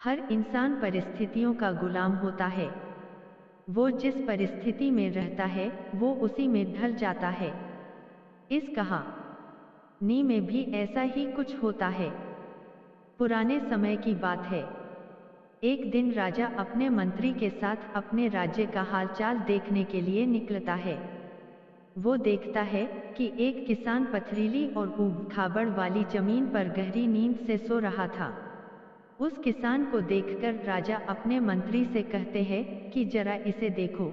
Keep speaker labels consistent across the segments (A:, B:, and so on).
A: हर इंसान परिस्थितियों का गुलाम होता है। वो जिस परिस्थिति में रहता है वो उसी में ढल जाता है। इस कहानी में भी ऐसा ही कुछ होता है। पुराने समय की बात है। एक दिन राजा अपने मंत्री के साथ अपने राज्य का हालचाल देखने के लिए निकलता है। वो देखता है कि एक किसान पथरीली और ऊबड़-खाबड़ वाली जमीन पर गहरी नींद से सो रहा था। उस किसान को देखकर राजा अपने मंत्री से कहते हैं कि जरा इसे देखो,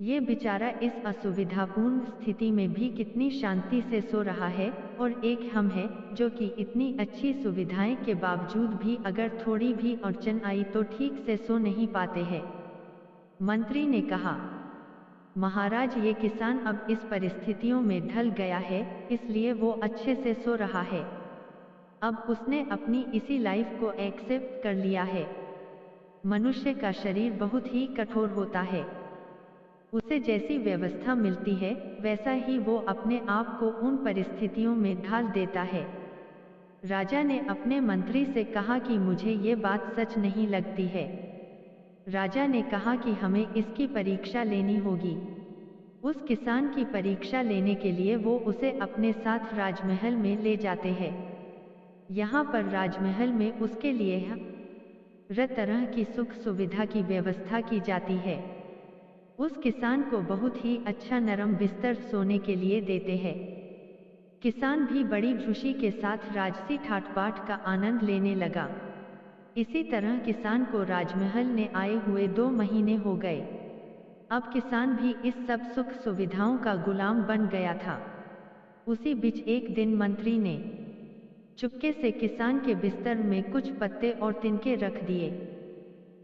A: ये बेचारा इस असुविधापूर्ण स्थिति में भी कितनी शांति से सो रहा है, और एक हम हैं जो कि इतनी अच्छी सुविधाएं के बावजूद भी अगर थोड़ी भी अड़चन आई तो ठीक से सो नहीं पाते हैं। मंत्री ने कहा, महाराज, ये किसान अब इस परिस्थितियों में ढल गया है, इसलिए वो अच्छे से सो रहा है। अब उसने अपनी इसी लाइफ को एक्सेप्ट कर लिया है। मनुष्य का शरीर बहुत ही कठोर होता है। उसे जैसी व्यवस्था मिलती है वैसा ही वो अपने आप को उन परिस्थितियों में ढाल देता है। राजा ने अपने मंत्री से कहा कि मुझे ये बात सच नहीं लगती है। राजा ने कहा कि हमें इसकी परीक्षा लेनी होगी। उस किसान की परीक्षा लेने के लिए वो उसे अपने साथ राजमहल में ले जाते हैं। यहाँ पर राजमहल में उसके लिए हर तरह की सुख सुविधा की व्यवस्था की जाती है। उस किसान को बहुत ही अच्छा नरम बिस्तर सोने के लिए देते हैं। किसान भी बड़ी खुशी के साथ राजसी ठाट-बाट का आनंद लेने लगा। इसी तरह किसान को राजमहल ने आए हुए 2 महीने हो गए। अब किसान भी इस सब सुख सुविधाओं का गुलाम बन गया था। उसी बीच एक दिन मंत्री ने चुपके से किसान के बिस्तर में कुछ पत्ते और तिनके रख दिए।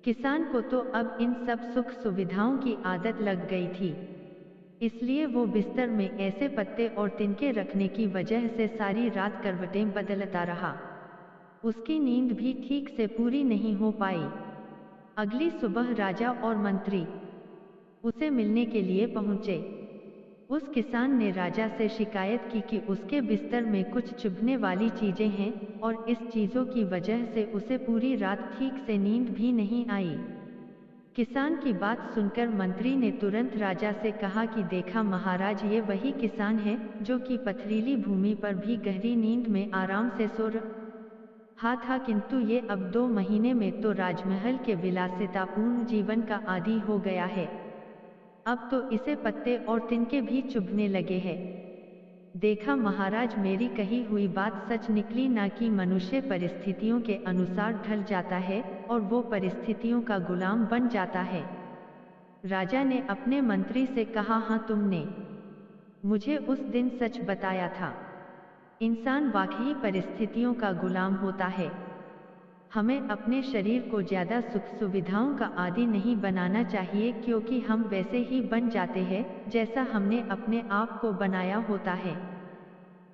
A: किसान को तो अब इन सब सुख सुविधाओं की आदत लग गई थी, इसलिए वो बिस्तर में ऐसे पत्ते और तिनके रखने की वजह से सारी रात करवटें बदलता रहा। उसकी नींद भी ठीक से पूरी नहीं हो पाई। अगली सुबह राजा और मंत्री उसे मिलने के लिए पहुंचे। उस किसान ने राजा से शिकायत की कि उसके बिस्तर में कुछ चुभने वाली चीजें हैं, और इस चीजों की वजह से उसे पूरी रात ठीक से नींद भी नहीं आई। किसान की बात सुनकर मंत्री ने तुरंत राजा से कहा कि देखा महाराज, ये वही किसान है जो कि पथरीली भूमि पर भी गहरी नींद में आराम से सो रहा था, किंतु ये अब 2 महीने में तो राजमहल के विलासितापूर्ण जीवन का आदी हो गया है। अब तो इसे पत्ते और तिनके भी चुभने लगे हैं। देखा महाराज, मेरी कही हुई बात सच निकली ना कि मनुष्य परिस्थितियों के अनुसार ढल जाता है और वो परिस्थितियों का गुलाम बन जाता है। राजा ने अपने मंत्री से कहा, हाँ, तुमने मुझे उस दिन सच बताया था। इंसान वाकई परिस्थितियों का गुलाम होता है। हमें अपने शरीर को ज्यादा सुख सुविधाओं का आदी नहीं बनाना चाहिए, क्योंकि हम वैसे ही बन जाते हैं जैसा हमने अपने आप को बनाया होता है।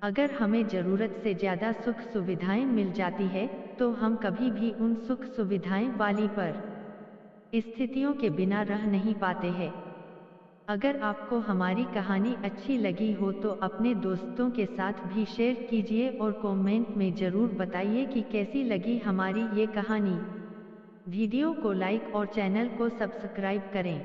A: अगर हमें जरूरत से ज्यादा सुख सुविधाएं मिल जाती है तो हम कभी भी उन सुख सुविधाएं वाली पर स्थितियों के बिना रह नहीं पाते हैं। अगर आपको हमारी कहानी अच्छी लगी हो तो अपने दोस्तों के साथ भी शेयर कीजिए और कमेंट में जरूर बताइए कि कैसी लगी हमारी ये कहानी। वीडियो को लाइक और चैनल को सब्सक्राइब करें।